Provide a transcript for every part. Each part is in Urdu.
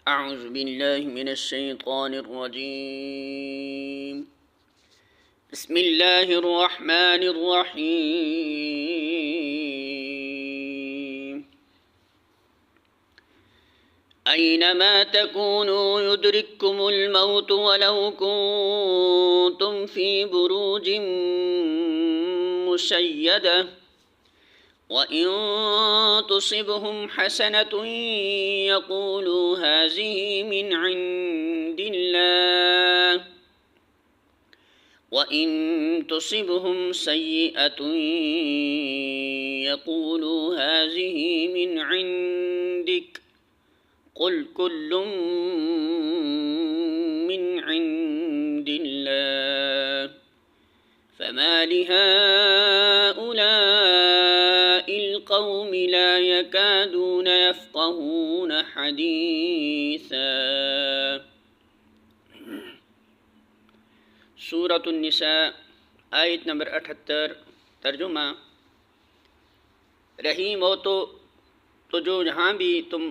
أعوذ بالله من الشيطان الرجيم بسم الله الرحمن الرحيم أينما تكونوا يدرككم الموت ولو كنتم في بروج مشيدة وَإِن تُصِبْهُمْ حَسَنَةٌ يَقُولُوا هَٰذِهِ مِنْ عِندِ اللَّهِ وَإِن تُصِبْهُمْ سَيِّئَةٌ يَقُولُوا هَٰذِهِ مِنْ عِندِكَ قُلْ كُلٌّ مِنْ عِندِ اللَّهِ فَمَا لِهَٰؤُلَاءِ الْقَوْمِ لَا يَكَادُونَ يَفْقَهُونَ حَدِيثًا۔ سورۃ النساء آیت نمبر 78۔ ترجمہ: رہی موت تو جو جہاں بھی تم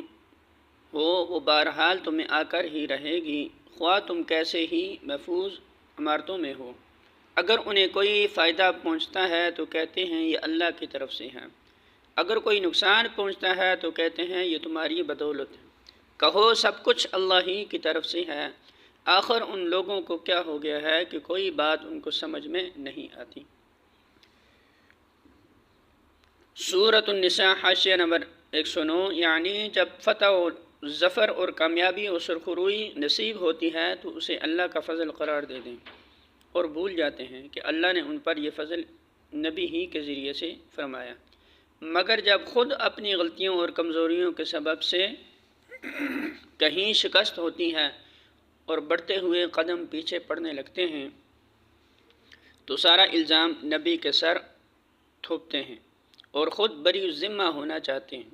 ہو وہ بہرحال تمہیں آ کر ہی رہے گی، خواہ تم کیسے ہی محفوظ عمارتوں میں ہو۔ اگر انہیں کوئی فائدہ پہنچتا ہے تو کہتے ہیں یہ اللہ کی طرف سے ہے، اگر کوئی نقصان پہنچتا ہے تو کہتے ہیں یہ تمہاری بدولت ہے۔ کہو سب کچھ اللہ ہی کی طرف سے ہے، آخر ان لوگوں کو کیا ہو گیا ہے کہ کوئی بات ان کو سمجھ میں نہیں آتی۔ سورۃ النساء حاشیہ نمبر 109، یعنی جب فتح و ظفر اور کامیابی اور سرخروئی نصیب ہوتی ہے تو اسے اللہ کا فضل قرار دے دیں اور بھول جاتے ہیں کہ اللہ نے ان پر یہ فضل نبی ہی کے ذریعے سے فرمایا، مگر جب خود اپنی غلطیوں اور کمزوریوں کے سبب سے کہیں شکست ہوتی ہے اور بڑھتے ہوئے قدم پیچھے پڑنے لگتے ہیں تو سارا الزام نبی کے سر تھوپتے ہیں اور خود بری ذمہ ہونا چاہتے ہیں۔